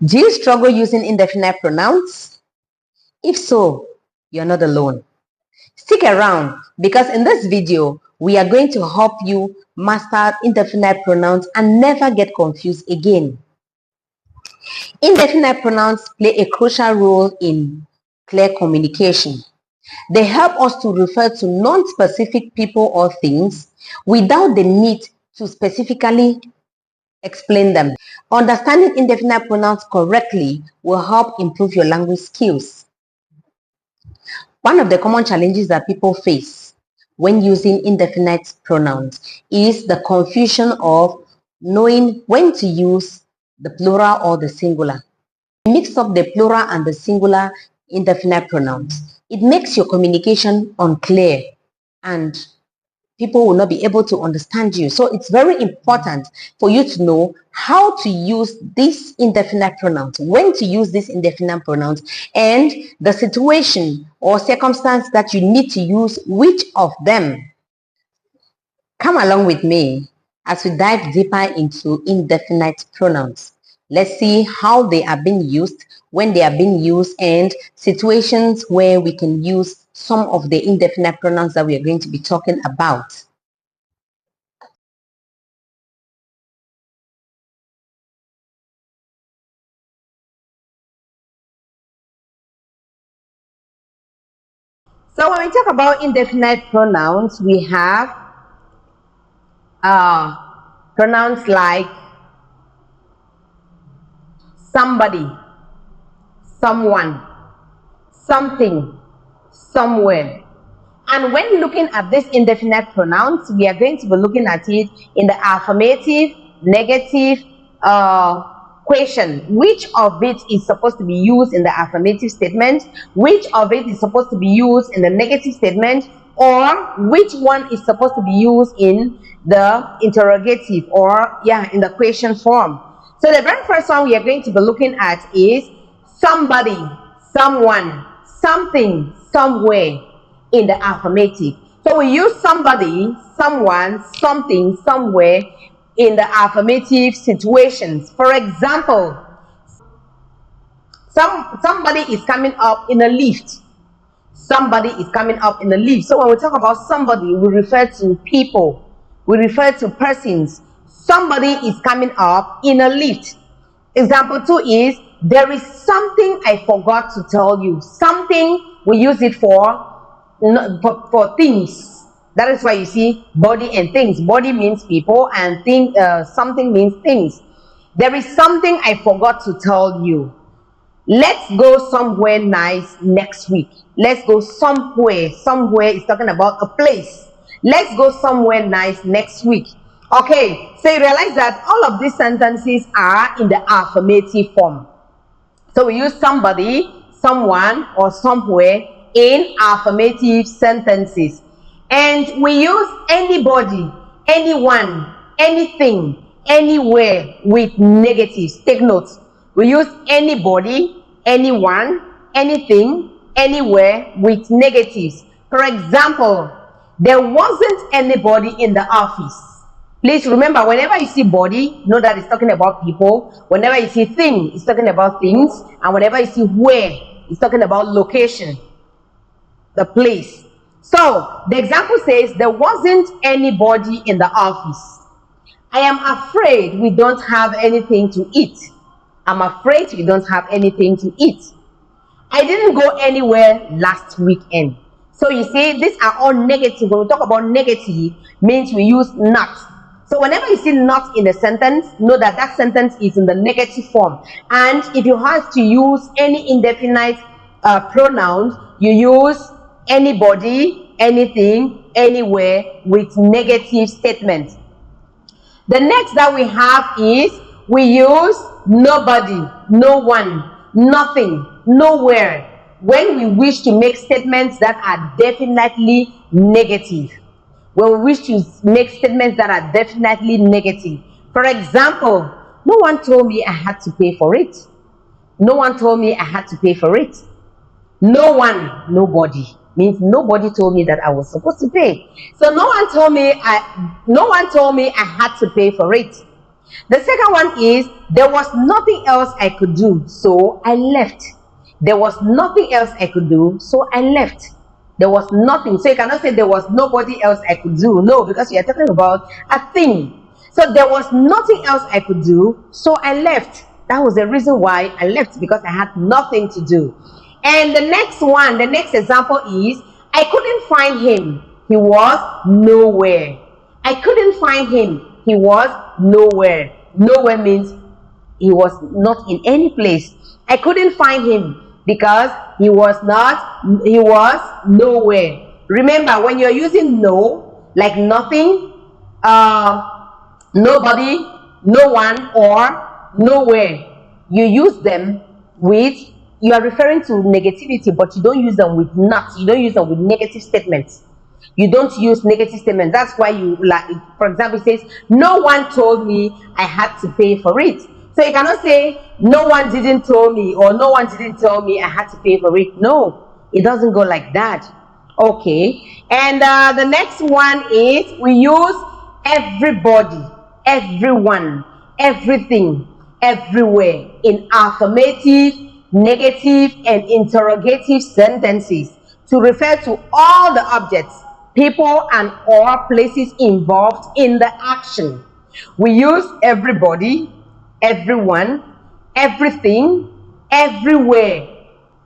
Do you struggle using indefinite pronouns? If so, you're not alone. Stick around because in this video, we are going to help you master indefinite pronouns and never get confused again. Indefinite pronouns play a crucial role in clear communication. They help us to refer to non-specific people or things without the need to specifically explain them. Understanding indefinite pronouns correctly will help improve your language skills. One of the common challenges that people face when using indefinite pronouns is the confusion of knowing when to use the plural or the singular. Mix up the plural and the singular indefinite pronouns. It makes your communication unclear and people will not be able to understand you. So it's very important for you to know how to use these indefinite pronouns, when to use these indefinite pronouns, and the situation or circumstance that you need to use which of them. Come along with me as we dive deeper into indefinite pronouns. Let's see how they are being used, when they are being used, and situations where we can use some of the indefinite pronouns that we are going to be talking about. So when we talk about indefinite pronouns, we have pronouns like somebody, someone, something, somewhere. And when looking at these indefinite pronouns, we are going to be looking at it in the affirmative, negative question. Which of it is supposed to be used in the affirmative statement? Which of it is supposed to be used in the negative statement? Or which one is supposed to be used in the interrogative or in the question form? So the very first one we are going to be looking at is somebody, someone, something, somewhere in the affirmative. So we use somebody, someone, something, somewhere in the affirmative situations. For example, somebody is coming up in a lift. Somebody is coming up in a lift. So when we talk about somebody, we refer to people. We refer to persons. Somebody is coming up in a lift. Example 2 is, there is something I forgot to tell you. Something, we use it for things. That is why you see body and things. Body means people and something means things. There is something I forgot to tell you. Let's go somewhere nice next week. Let's go somewhere. Somewhere is talking about a place. Let's go somewhere nice next week. Okay, so you realize that all of these sentences are in the affirmative form. So we use somebody, someone, or somewhere in affirmative sentences. And we use anybody, anyone, anything, anywhere with negatives. Take note. We use anybody, anyone, anything, anywhere with negatives. For example, there wasn't anybody in the office. Please remember, whenever you see body, know that it's talking about people. Whenever you see thing, it's talking about things. And whenever you see where, it's talking about location, the place. So the example says, there wasn't anybody in the office. I am afraid we don't have anything to eat. I'm afraid we don't have anything to eat. I didn't go anywhere last weekend. So you see, these are all negative. When we talk about negative, means we use not. So whenever you see not in a sentence, know that that sentence is in the negative form. And if you have to use any indefinite pronouns, you use anybody, anything, anywhere with negative statements. The next that we have is, we use nobody, no one, nothing, nowhere, when we wish to make statements that are definitely negative. When we wish to make statements that are definitely negative. For example, no one told me I had to pay for it. No one told me I had to pay for it. No one, nobody, means nobody told me that I was supposed to pay. So no one told me I had to pay for it. The second one is, there was nothing else I could do, so I left. There was nothing else I could do, so I left. There was nothing. So you cannot say there was nobody else I could do. No, because you are talking about a thing. So there was nothing else I could do, so I left. That was the reason why I left, because I had nothing to do. And the next one, the next example is, I couldn't find him. He was nowhere. I couldn't find him. He was nowhere. Nowhere means he was not in any place. I couldn't find him because he was nowhere. Remember, when you're using no, like nothing, nobody, no one, or nowhere, you use them with, you are referring to negativity, but you don't use them with not. You don't use them with negative statements. You don't use negative statements. That's why you, like, for example, it says, no one told me I had to pay for it. So you cannot say, no one didn't tell me, or no one didn't tell me I had to pay for it. No, it doesn't go like that. Okay. And the next one is, we use everybody, everyone, everything, everywhere in affirmative, negative, and interrogative sentences to refer to all the objects, people, and or places involved in the action. We use everybody, everyone, everything, everywhere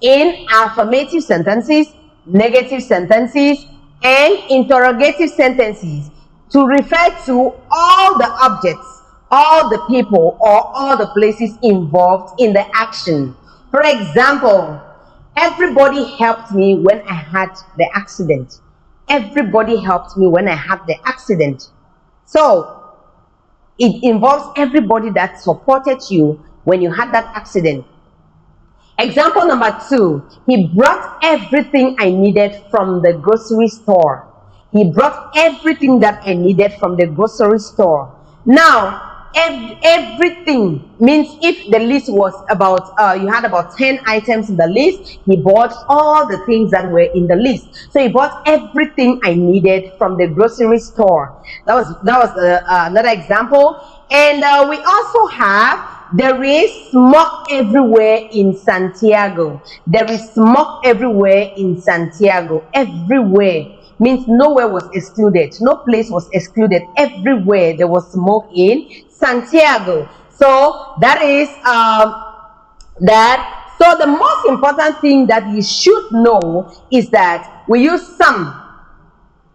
in affirmative sentences, negative sentences, and interrogative sentences to refer to all the objects, all the people, or all the places involved in the action. For example, everybody helped me when I had the accident. Everybody helped me when I had the accident. So it involves everybody that supported you when you had that accident. Example number 2, he brought everything I needed from the grocery store. He brought everything that I needed from the grocery store. Now, everything means if the list was about, you had about 10 items in the list, he bought all the things that were in the list. So he bought everything I needed from the grocery store. That was another example. And we also have, there is smoke everywhere in Santiago. There is smoke everywhere in Santiago. Everywhere means nowhere was excluded. No place was excluded. Everywhere there was smoke in Santiago. So that is that. So the most important thing that you should know is that we use some,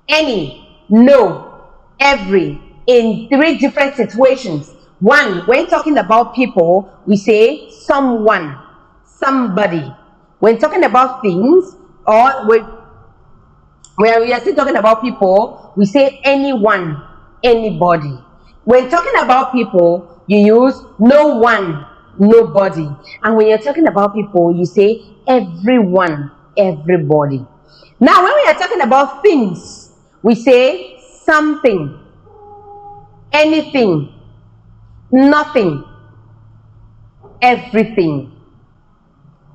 any, no, every in 3 different situations. One, when talking about people, we say someone, somebody. When talking about things, or where we are still talking about people, we say anyone, anybody. When talking about people, you use no one, nobody. And when you're talking about people, you say everyone, everybody. Now, when we are talking about things, we say something, anything, nothing, everything.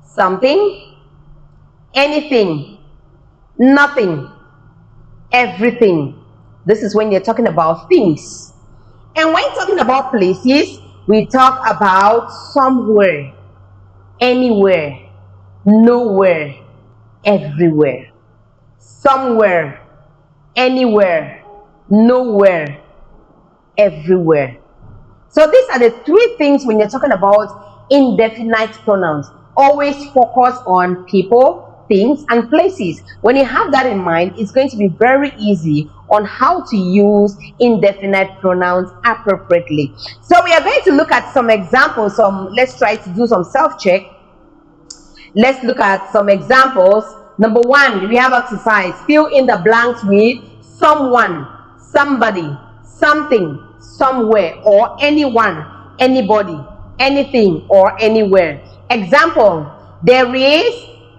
Something, anything, nothing, everything. This is when you're talking about things. And when talking about places, we talk about somewhere, anywhere, nowhere, everywhere. Somewhere, anywhere, nowhere, everywhere. So these are the 3 things when you're talking about indefinite pronouns. Always focus on people, things, and places. When you have that in mind, it's going to be very easy on how to use indefinite pronouns appropriately. So we are going to look at some examples. Let's try to do some self-check. Let's look at some examples. Number 1, we have exercise. Fill in the blanks with someone, somebody, something, somewhere, or anyone, anybody, anything, or anywhere. Example, there is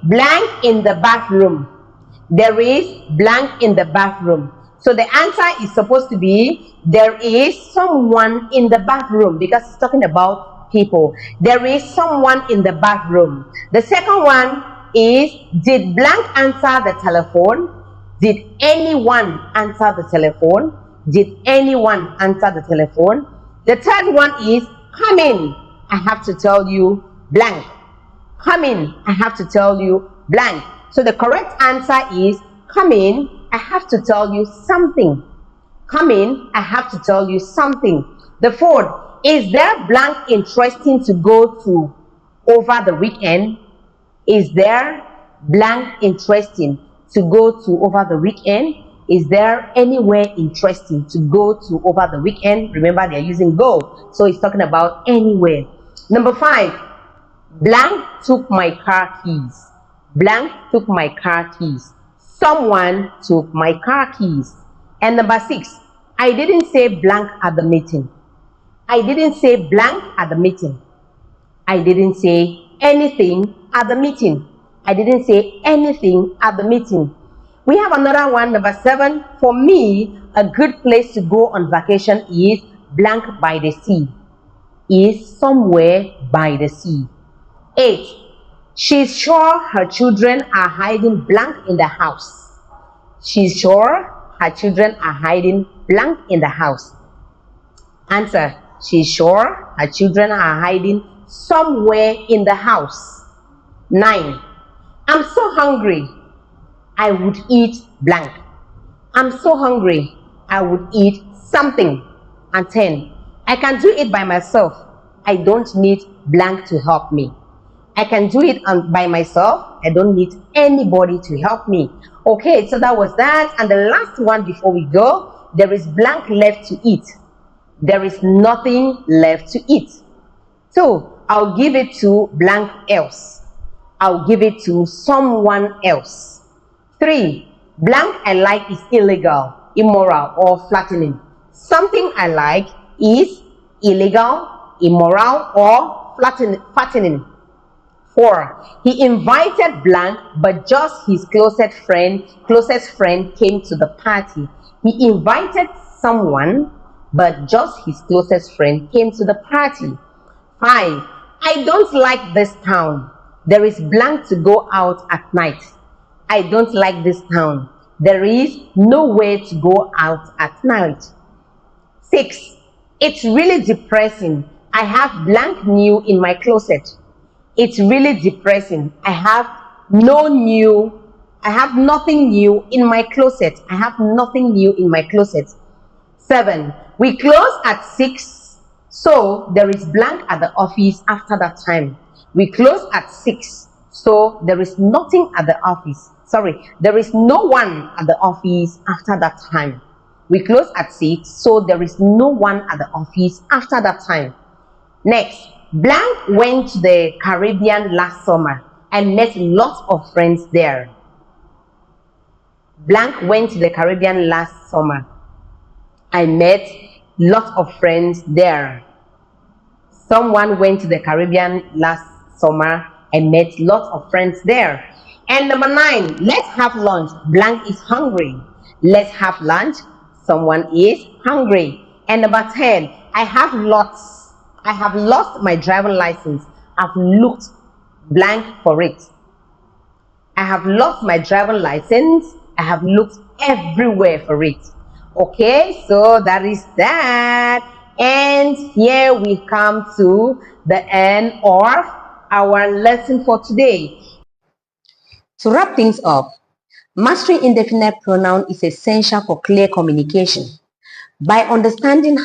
blank in the bathroom. There is blank in the bathroom. So the answer is supposed to be, there is someone in the bathroom, because it's talking about people. There is someone in the bathroom. The second one is, did blank answer the telephone? Did anyone answer the telephone? Did anyone answer the telephone? The third one is come in. I have to tell you blank. Come in. I have to tell you blank. So the correct answer is come in. I have to tell you something. Come in. I have to tell you something. The fourth, is there blank interesting to go to over the weekend? Is there blank interesting to go to over the weekend? Is there anywhere interesting to go to over the weekend? Remember, they're using go, so it's talking about anywhere. Number 5, blank took my car keys. Blank took my car keys. Someone took my car keys. And number 6, I didn't say blank at the meeting. I didn't say blank at the meeting. I didn't say anything at the meeting. I didn't say anything at the meeting. We have another one, number 7. For me, a good place to go on vacation is blank by the sea. Is somewhere by the sea. 8. She's sure her children are hiding blank in the house. She's sure her children are hiding blank in the house. Answer. She's sure her children are hiding somewhere in the house. 9. I'm so hungry. I would eat blank. I'm so hungry. I would eat something. And 10. I can do it by myself. I don't need blank to help me. I can do it by myself. I don't need anybody to help me. Okay, so that was that. And the last one before we go, there is blank left to eat. There is nothing left to eat. So I'll give it to blank else. I'll give it to someone else. 3, blank I like is illegal, immoral, or flattening. Something I like is illegal, immoral, or flattening. 4, he invited blank, but just his closest friend came to the party. He invited someone, but just his closest friend came to the party. 5, I don't like this town. There is blank to go out at night. I don't like this town. There is nowhere to go out at night. 6, it's really depressing. I have blank new in my closet. It's really depressing. I have nothing new in my closet. I have nothing new in my closet. 7, we close at 6, so there is blank at the office after that time. We close at 6, so there is nothing at the office. There is no one at the office after that time. We close at 6, so there is no one at the office after that time. Next, blank went to the Caribbean last summer and met lots of friends there. Blank went to the Caribbean last summer. I met lots of friends there. Someone went to the Caribbean last summer and met lots of friends there. And number 9, let's have lunch. Blank is hungry. Let's have lunch. Someone is hungry. And number 10, I have lost my driving license. I've looked blank for it. I have lost my driving license. I have looked everywhere for it. Okay, so that is that. And here we come to the end of our lesson for today. To wrap things up, mastering indefinite pronoun is essential for clear communication. By understanding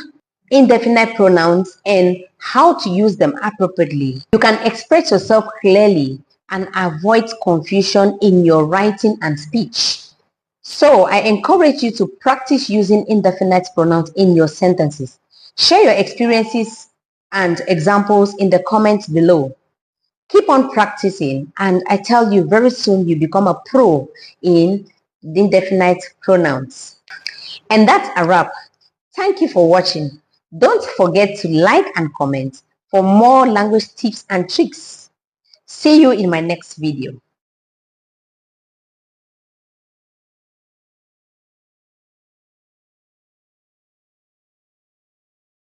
indefinite pronouns and how to use them appropriately, you can express yourself clearly and avoid confusion in your writing and speech. So I encourage you to practice using indefinite pronouns in your sentences. Share your experiences and examples in the comments below. Keep on practicing, and I tell you, very soon you become a pro in indefinite pronouns. And that's a wrap. Thank you for watching. Don't forget to like and comment for more language tips and tricks. See you in my next video.